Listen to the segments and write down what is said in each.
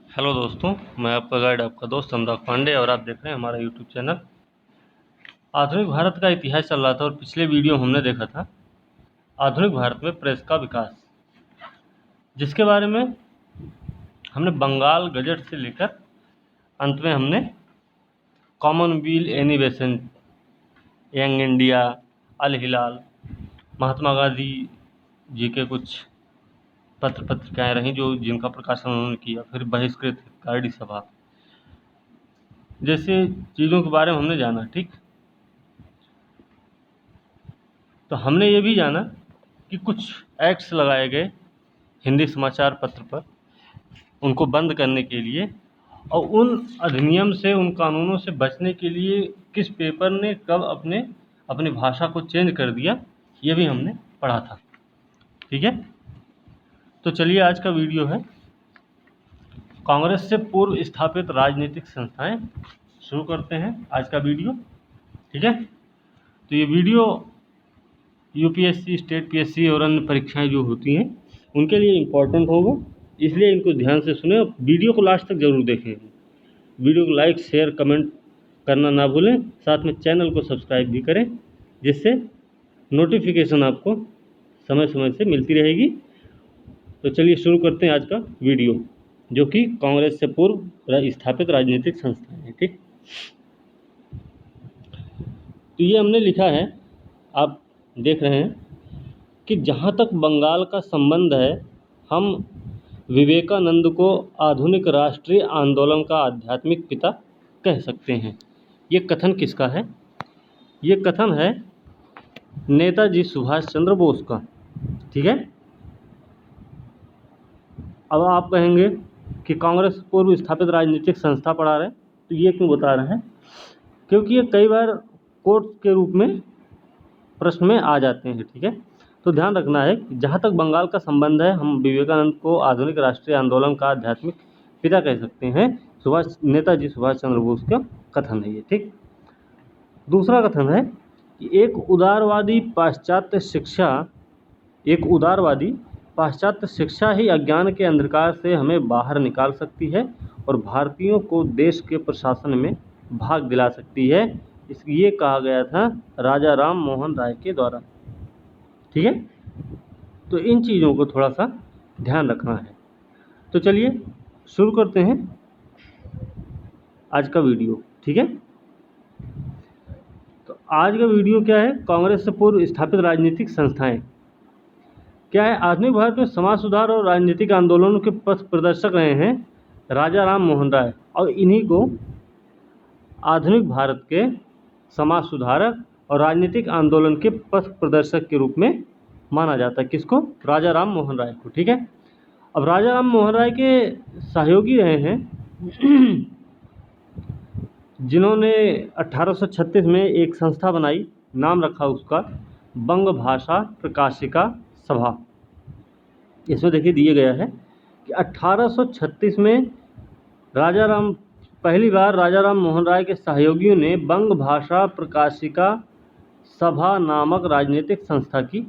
Hello दोस्तों, मैं आपका गाइड आपका दोस्त अनुराग पांडे और आप देख रहे हैं हमारा यूट्यूब चैनल। आधुनिक भारत का इतिहास चल रहा था और पिछले वीडियो हमने देखा था आधुनिक भारत में प्रेस का विकास, जिसके बारे में हमने बंगाल गजट से लेकर अंत में हमने कॉमनवेल्थ एनिवेशन, यंग इंडिया, अल हिलाल, महात्मा गांधी जी के कुछ पत्र पत्रिकाएँ रहीं जो जिनका प्रकाशन उन्होंने किया, फिर बहिष्कृत हितकारी सभा जैसे चीज़ों के बारे में हमने जाना। ठीक, तो हमने ये भी जाना कि कुछ एक्ट्स लगाए गए हिंदी समाचार पत्र पर उनको बंद करने के लिए, और उन अधिनियम से, उन कानूनों से बचने के लिए किस पेपर ने कब अपनी भाषा को चेंज कर दिया, ये भी हमने पढ़ा था। ठीक है, तो चलिए आज का वीडियो है कांग्रेस से पूर्व स्थापित राजनीतिक संस्थाएं। शुरू करते हैं आज का वीडियो। ठीक है, तो ये वीडियो यूपीएससी, स्टेट पीएससी और अन्य परीक्षाएं जो होती हैं उनके लिए इम्पोर्टेंट होगा, इसलिए इनको ध्यान से सुने और वीडियो को लास्ट तक ज़रूर देखें। वीडियो को लाइक, शेयर, कमेंट करना ना भूलें, साथ में चैनल को सब्सक्राइब भी करें, जिससे नोटिफिकेशन आपको समय समय से मिलती रहेगी। तो चलिए शुरू करते हैं आज का वीडियो, जो कि कांग्रेस से पूर्व स्थापित राजनीतिक संस्थाएं हैं। ठीक, तो ये हमने लिखा है, आप देख रहे हैं कि जहाँ तक बंगाल का संबंध है, हम विवेकानंद को आधुनिक राष्ट्रीय आंदोलन का आध्यात्मिक पिता कह सकते हैं। ये कथन किसका है? ये कथन है नेताजी सुभाष चंद्र बोस का। ठीक है, अब आप कहेंगे कि कांग्रेस पूर्व स्थापित राजनीतिक संस्था पढ़ा रहे हैं, तो ये क्यों बता रहे हैं? क्योंकि ये कई बार कोर्स के रूप में प्रश्न में आ जाते हैं। ठीक है, तो ध्यान रखना है कि जहाँ तक बंगाल का संबंध है, हम विवेकानंद को आधुनिक राष्ट्रीय आंदोलन का आध्यात्मिक पिता कह सकते हैं। नेताजी सुभाष चंद्र बोस का कथन है ये। ठीक, दूसरा कथन है कि एक उदारवादी पाश्चात्य शिक्षा ही अज्ञान के अंधकार से हमें बाहर निकाल सकती है और भारतीयों को देश के प्रशासन में भाग दिला सकती है। ये कहा गया था राजा राम मोहन राय के द्वारा। ठीक है, तो इन चीज़ों को थोड़ा सा ध्यान रखना है। तो चलिए शुरू करते हैं आज का वीडियो। ठीक है, तो आज का वीडियो क्या है? कांग्रेस से पूर्व स्थापित राजनीतिक संस्थाएं क्या है? आधुनिक भारत में समाज सुधार और राजनीतिक आंदोलनों के पथ प्रदर्शक रहे हैं राजा राम मोहन राय, और इन्हीं को आधुनिक भारत के समाज सुधारक और राजनीतिक आंदोलन के पथ प्रदर्शक के रूप में माना जाता है। किसको? राजा राम मोहन राय को। ठीक है, अब राजा राम मोहन राय के सहयोगी रहे हैं जिन्होंने 1836 में एक संस्था बनाई, नाम रखा उसका बंग भाषा प्रकाशिका सभा। इसमें देखिए दिए गया है कि 1836 में पहली बार राजा राम मोहन राय के सहयोगियों ने बंग भाषा प्रकाशिका सभा नामक राजनीतिक संस्था की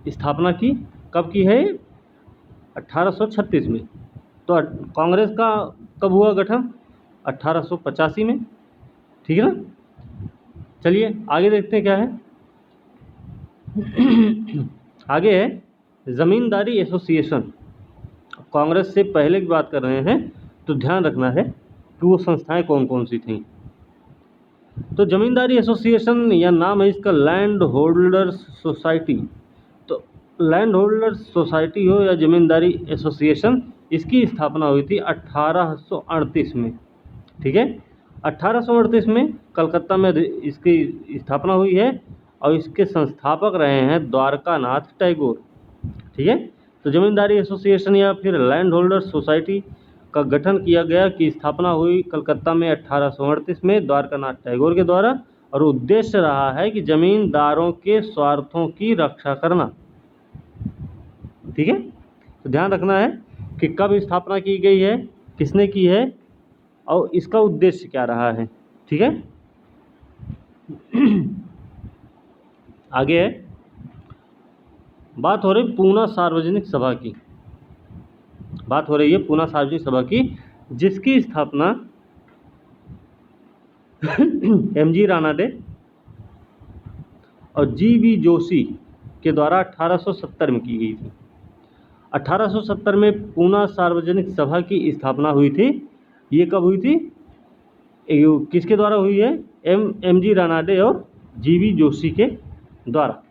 स्थापना की। कब की है? 1836 में। तो कांग्रेस का कब हुआ गठन? 1885 में। ठीक है ना? चलिए आगे देखते हैं क्या है। आगे है ज़मींदारी एसोसिएशन। कांग्रेस से पहले की बात कर रहे हैं, तो ध्यान रखना है कि वो संस्थाएं कौन कौन सी थीं। तो ज़मींदारी एसोसिएशन, या नाम है इसका लैंड होल्डर्स सोसाइटी। तो लैंड होल्डर्स सोसाइटी हो या ज़मींदारी एसोसिएशन, इसकी स्थापना हुई थी 1838 में। ठीक है, 1838 में कलकत्ता में इसकी स्थापना हुई है और इसके संस्थापक रहे हैं द्वारकानाथ टैगोर। ठीक है, तो ज़मींदारी एसोसिएशन या फिर लैंड होल्डर्स सोसाइटी का गठन किया गया, की स्थापना हुई कलकत्ता में 1838 में द्वारकानाथ टैगोर के द्वारा, और उद्देश्य रहा है कि जमींदारों के स्वार्थों की रक्षा करना। ठीक है, तो ध्यान रखना है कि कब स्थापना की गई है, किसने की है, और इसका उद्देश्य क्या रहा है। ठीक है, आगे है, बात हो रही पूना सार्वजनिक सभा की। बात हो रही है पूना सार्वजनिक सभा की, जिसकी स्थापना एम.जी. रानाडे और जी.वी. जोशी के द्वारा 1870 में की गई थी। 1870 में पूना सार्वजनिक सभा की स्थापना हुई थी। ये कब हुई थी? किसके द्वारा हुई है? एम.जी. रानाडे और जी.वी. जोशी के द्वारा।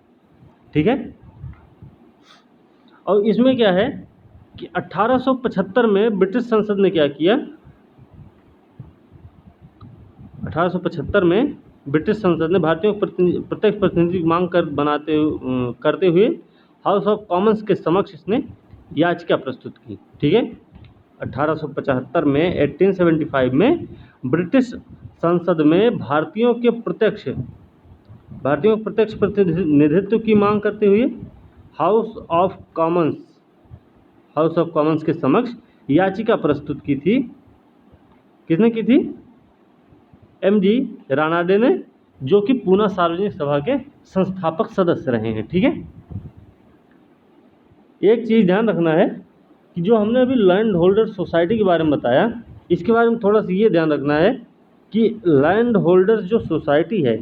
ठीक है। और इसमें क्या है कि 1875 में ब्रिटिश संसद ने क्या किया? 1875 में ब्रिटिश संसद ने भारतीयों को प्रत्यक्ष प्रतिनिधि की मांग करते हुए हाउस ऑफ कॉमन्स के समक्ष इसने याचिका प्रस्तुत की। ठीक है। 1875 में 1875 में ब्रिटिश संसद में भारतीयों के प्रत्यक्ष प्रतिनिधित्व की मांग करते हुए हाउस ऑफ कॉमन्स के समक्ष याचिका प्रस्तुत की थी। किसने की थी? एम.जी. रानाडे ने, जो कि पूना सार्वजनिक सभा के संस्थापक सदस्य रहे हैं। ठीक है। एक चीज़ ध्यान रखना है कि जो हमने अभी लैंड होल्डर सोसाइटी के बारे में बताया, इसके बारे में थोड़ा सा ये ध्यान रखना है कि लैंड होल्डर्स जो सोसाइटी है,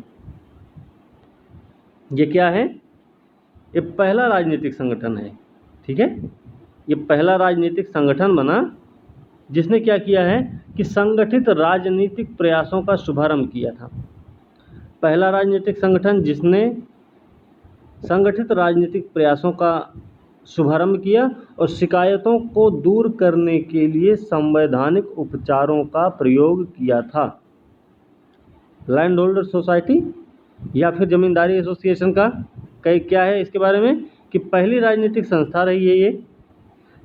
ये क्या है? ये पहला राजनीतिक संगठन है। ठीक है। ये पहला राजनीतिक संगठन बना जिसने क्या किया है कि संगठित राजनीतिक प्रयासों का शुभारंभ किया था। पहला राजनीतिक संगठन जिसने संगठित राजनीतिक प्रयासों का शुभारंभ किया और शिकायतों को दूर करने के लिए संवैधानिक उपचारों का प्रयोग किया था। लैंड होल्डर सोसाइटी या फिर जमींदारी एसोसिएशन का क्या है इसके बारे में कि पहली राजनीतिक संस्था रही है ये,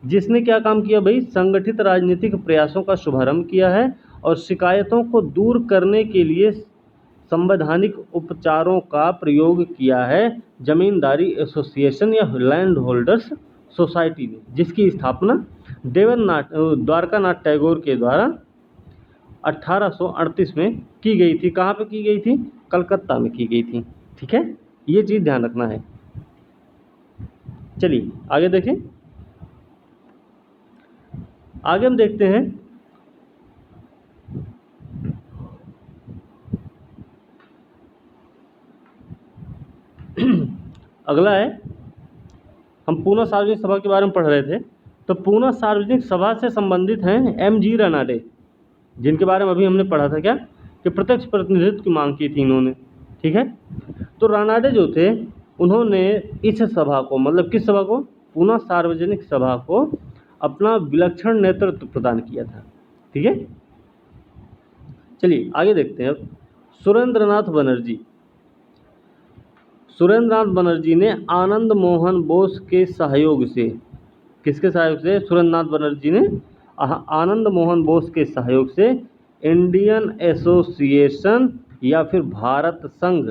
जिसने क्या काम किया भाई? संगठित राजनीतिक प्रयासों का शुभारंभ किया है और शिकायतों को दूर करने के लिए संवैधानिक उपचारों का प्रयोग किया है जमींदारी एसोसिएशन या लैंड होल्डर्स सोसाइटी ने, जिसकी स्थापना द्वारकानाथ टैगोर के द्वारा 1838 में की गई थी। कहाँ पे की गई थी? कलकत्ता में की गई थी। ठीक है। ये चीज़ ध्यान रखना है। चलिए आगे देखें। आगे हम देखते हैं अगला है, हम पूना सार्वजनिक सभा के बारे में पढ़ रहे थे। तो पूना सार्वजनिक सभा से संबंधित हैं एम.जी. रानाडे, जिनके बारे में अभी हमने पढ़ा था क्या कि प्रत्यक्ष प्रतिनिधित्व की मांग की थी इन्होंने। ठीक है। तो रानाडे जो थे उन्होंने इस सभा को, मतलब किस सभा को? पूना सार्वजनिक सभा को अपना विलक्षण नेतृत्व प्रदान किया था। ठीक है। चलिए आगे देखते हैं अब। सुरेंद्रनाथ बनर्जी ने आनंद मोहन बोस के सहयोग से, किसके सहयोग से? सुरेंद्रनाथ बनर्जी ने आनंद मोहन बोस के सहयोग से इंडियन एसोसिएशन या फिर भारत संघ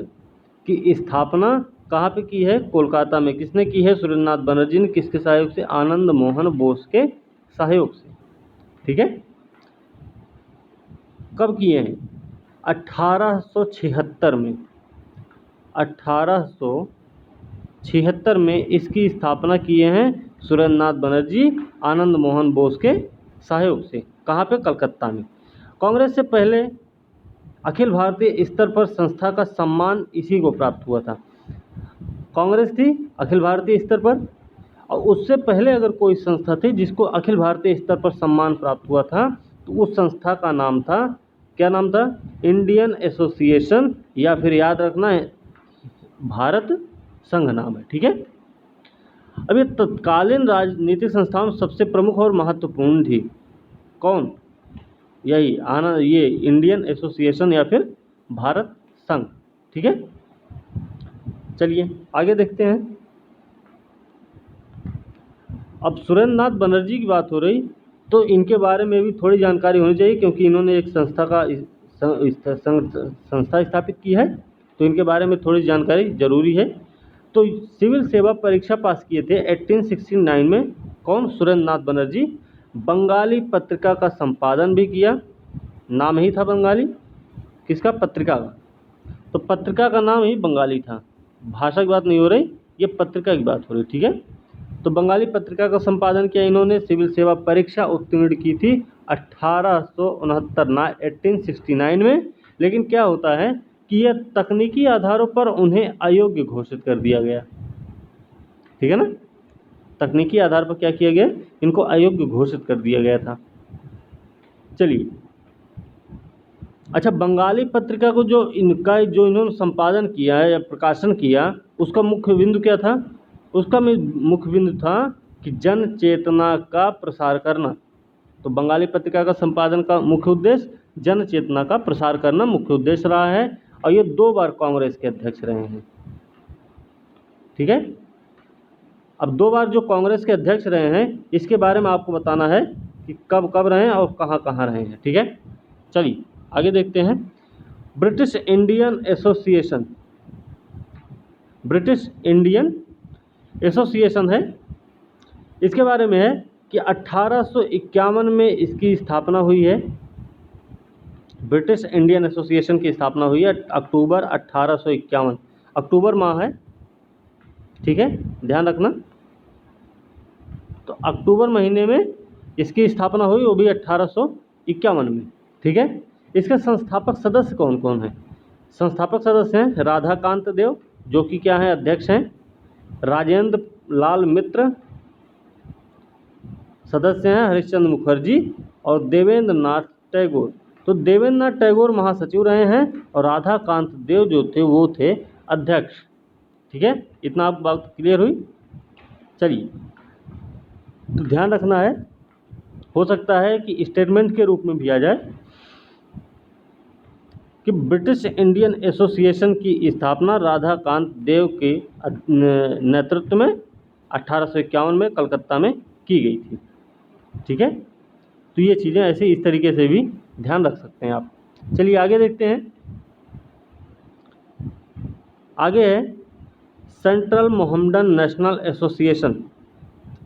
की स्थापना कहाँ पे की है? कोलकाता में। किसने की है? सुरेंद्रनाथ बनर्जी ने। किसके सहयोग से? आनंद मोहन बोस के सहयोग से। ठीक है। कब किए हैं? 1876 में। 1876 में इसकी स्थापना किए हैं सुरेंद्रनाथ बनर्जी आनंद मोहन बोस के सहयोग से। कहाँ पे? कलकत्ता में। कांग्रेस से पहले अखिल भारतीय स्तर पर संस्था का सम्मान इसी को प्राप्त हुआ था। कांग्रेस थी अखिल भारतीय स्तर पर, और उससे पहले अगर कोई संस्था थी जिसको अखिल भारतीय स्तर पर सम्मान प्राप्त हुआ था, तो उस संस्था का नाम था, क्या नाम था? इंडियन एसोसिएशन या फिर याद रखना है भारत संघ नाम है। ठीक है। अब ये तत्कालीन राजनीतिक संस्थाओं में सबसे प्रमुख और महत्वपूर्ण थी। कौन? यही ये इंडियन एसोसिएशन या फिर भारत संघ। ठीक है। चलिए आगे देखते हैं। अब सुरेंद्रनाथ बनर्जी की बात हो रही, तो इनके बारे में भी थोड़ी जानकारी होनी चाहिए, क्योंकि इन्होंने एक संस्था स्थापित की है, तो इनके बारे में थोड़ी जानकारी जरूरी है। तो सिविल सेवा परीक्षा पास किए थे 1869 में। कौन? सुरेंद्रनाथ बनर्जी। बंगाली पत्रिका का संपादन भी किया, नाम ही था बंगाली। किसका? पत्रिका का। तो पत्रिका का नाम ही बंगाली था। भाषा की बात नहीं हो रही, ये पत्रिका की बात हो रही। ठीक है। तो बंगाली पत्रिका का संपादन किया इन्होंने। सिविल सेवा परीक्षा उत्तीर्ण की थी 1869 1869 में। लेकिन क्या होता है कि यह तकनीकी आधारों पर उन्हें अयोग्य घोषित कर दिया गया, ठीक है ना। तकनीकी आधार पर क्या किया गया, इनको अयोग्य घोषित कर दिया गया था। चलिए, अच्छा, बंगाली पत्रिका को जो इन्होंने संपादन किया है या प्रकाशन किया, उसका मुख्य बिंदु क्या था? उसका मुख्य बिंदु था कि जन चेतना का प्रसार करना। तो बंगाली पत्रिका का संपादन का मुख्य उद्देश्य जन चेतना का प्रसार करना मुख्य उद्देश्य रहा है, और ये 2 बार कांग्रेस के अध्यक्ष रहे हैं, ठीक है। अब 2 बार जो कांग्रेस के अध्यक्ष रहे हैं, इसके बारे में आपको बताना है कि कब कब रहे हैं और कहाँ कहाँ रहे हैं, ठीक है। चलिए आगे देखते हैं। British Indian association, British Indian association है, इसके बारे में है कि 1851 में इसकी स्थापना हुई है। ब्रिटिश इंडियन एसोसिएशन की स्थापना हुई है अक्टूबर 1851, अक्टूबर माह है, ठीक है, ध्यान रखना। तो अक्टूबर महीने में इसकी स्थापना हुई, वो भी 1851 में, ठीक है। इसके संस्थापक सदस्य कौन कौन हैं? संस्थापक सदस्य हैं राधाकांत देव, जो कि क्या हैं, अध्यक्ष हैं। राजेंद्र लाल मित्र सदस्य हैं, हरिश्चंद्र मुखर्जी और देवेंद्र नाथ टैगोर। तो देवेंद्र नाथ टैगोर महासचिव रहे हैं और राधाकांत देव जो थे वो थे अध्यक्ष, ठीक है। इतना आप बात क्लियर हुई। चलिए, तो ध्यान रखना है, हो सकता है कि स्टेटमेंट के रूप में भी आ जाए कि ब्रिटिश इंडियन एसोसिएशन की स्थापना राधाकांत देव के नेतृत्व में 1851 में कलकत्ता में की गई थी, ठीक है। तो ये चीज़ें ऐसे इस तरीके से भी ध्यान रख सकते हैं आप। चलिए आगे देखते हैं। आगे है central Mohammedan national association,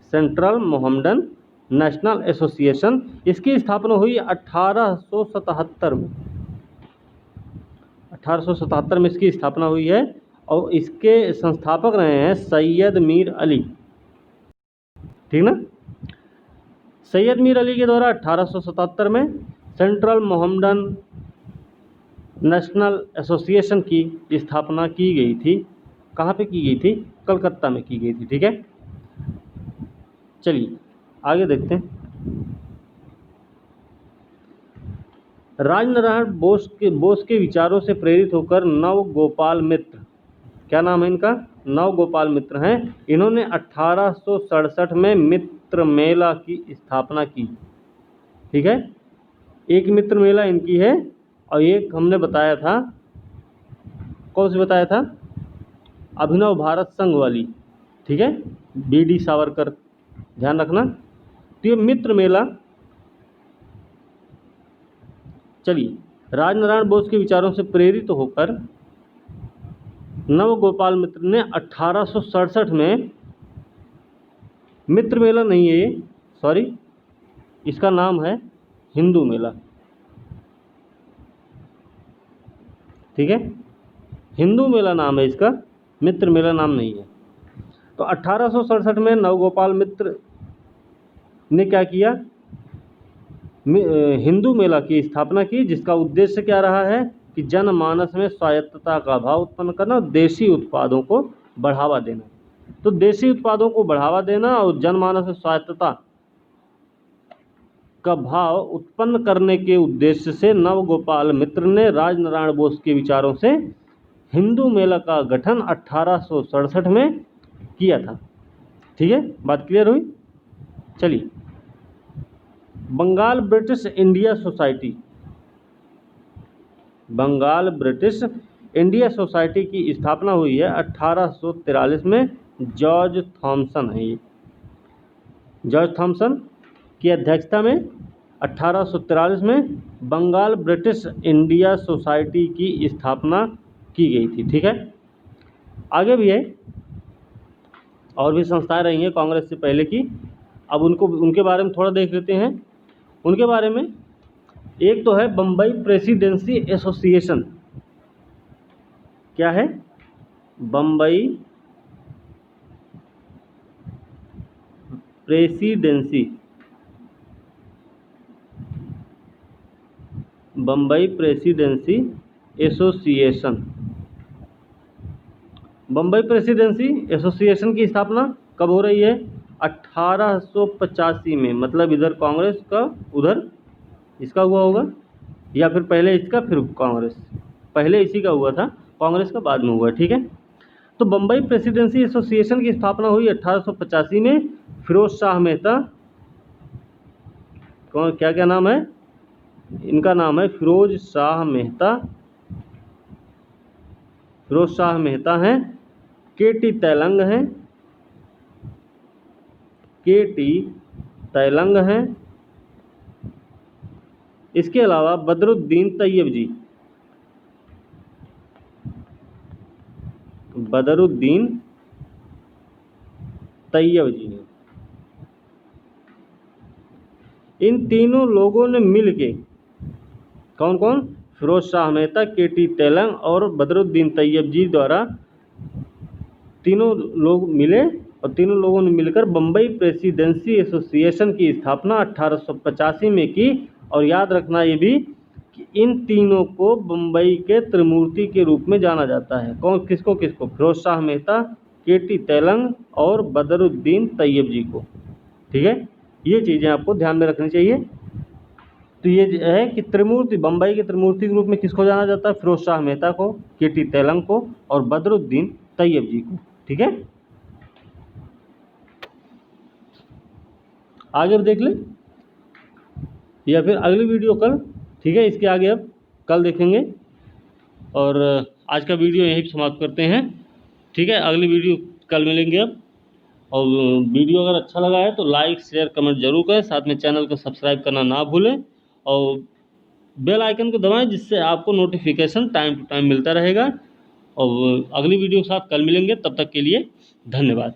central Mohammedan national association. इसकी स्थापना हुई 1877 में, 1877 में इसकी स्थापना हुई है और इसके संस्थापक रहे हैं सैयद मीर अली, ठीक ना। सैयद मीर अली के द्वारा 1877 में सेंट्रल मोहम्मडन नेशनल एसोसिएशन की स्थापना की गई थी। कहाँ पे की गई थी? कलकत्ता में की गई थी, ठीक है। चलिए आगे देखते हैं। राजनारायण बोस के विचारों से प्रेरित होकर नव गोपाल मित्र, क्या नाम है इनका? नव गोपाल मित्र हैं। इन्होंने 1867 में मित्र मेला की स्थापना की, ठीक है। एक मित्र मेला इनकी है और एक हमने बताया था, कौन सी बताया था? अभिनव भारत संघ वाली, ठीक है, बीडी सावरकर, ध्यान रखना। तो ये मित्र मेला, चलिए, राजनारायण बोस के विचारों से प्रेरित होकर नव गोपाल मित्र ने 1867 में, मित्र मेला नहीं है ये, सॉरी, इसका नाम है हिंदू मेला, ठीक है, हिंदू मेला नाम है इसका, मित्र मेला नाम नहीं है। तो 1867 में नवगोपाल मित्र ने क्या किया? हिंदू मेला की स्थापना की, जिसका उद्देश्य क्या रहा है कि जनमानस में स्वायत्तता का भाव उत्पन्न करना और देशी उत्पादों को बढ़ावा देना। तो देशी उत्पादों को बढ़ावा देना और जनमानस में स्वायत्तता का भाव उत्पन्न करने के उद्देश्य से नवगोपाल मित्र ने राजनारायण बोस के विचारों से हिंदू मेला का गठन 1867 में किया था, ठीक है, बात क्लियर हुई। चलिए, Bengal British India society, Bengal British India society की स्थापना हुई है 1843 में। जॉर्ज थॉमसन है ये, जॉर्ज थॉमसन की अध्यक्षता में 1843 में बंगाल ब्रिटिश इंडिया सोसाइटी की स्थापना की गई थी, ठीक है। आगे भी है, और भी संस्थाएं रही हैं कांग्रेस से पहले की। अब उनके बारे में थोड़ा देख लेते हैं। उनके बारे में एक तो है बम्बई प्रेसिडेंसी एसोसिएशन, क्या है? Bombay presidency, Bombay presidency association. Bombay presidency association की स्थापना कब हो रही है? 1885 में। मतलब इधर कांग्रेस का उधर इसका हुआ होगा, या फिर पहले इसका फिर कांग्रेस, पहले इसी का हुआ था, कांग्रेस का बाद में हुआ। ठीक है, तो बम्बई प्रेसिडेंसी एसोसिएशन की स्थापना हुई 1885 में। फिरोज शाह मेहता, कौन, क्या क्या नाम है इनका? नाम है फिरोज शाह मेहता। फिरोज शाह मेहता हैं, के.टी. तैलंग हैं, के.टी. तैलंग हैं। इसके अलावा बदरुद्दीन तैयब जी, बदरुद्दीन तैयब जी हैं। इन तीनों लोगों ने मिलके, कौन कौन? फिरोज शाह मेहता, के.टी. तैलंग और बदरुद्दीन तैयब जी द्वारा तीनों लोग मिले और तीनों लोगों ने मिलकर बम्बई प्रेसिडेंसी एसोसिएशन की स्थापना 1885 में की। और याद रखना ये भी कि इन तीनों को बम्बई के त्रिमूर्ति के रूप में जाना जाता है। कौन, किसको किसको? फिरोज शाह मेहता, के.टी. तैलंग और बदरुद्दीन तैयब जी को। ठीक है, ये चीज़ें आपको ध्यान में रखनी चाहिए। तो ये है कि त्रिमूर्ति, बम्बई के त्रिमूर्ति के रूप में किसको जाना जाता है? फिरोज शाह मेहता को, के.टी. तैलंग को और बदरुद्दीन तैयब जी को। ठीक है, आगे अब देख ले या फिर अगली वीडियो कल। ठीक है, इसके आगे अब कल देखेंगे। और आज का वीडियो यहीं समाप्त करते हैं। ठीक है, अगली वीडियो कल मिलेंगे अब। और वीडियो अगर अच्छा लगा है तो लाइक शेयर कमेंट जरूर करें, साथ में चैनल को सब्सक्राइब करना ना भूलें और बेल आइकन को दबाएं, जिससे आपको नोटिफिकेशन टाइम टू टाइम मिलता रहेगा। और अगली वीडियो के साथ कल मिलेंगे, तब तक के लिए धन्यवाद।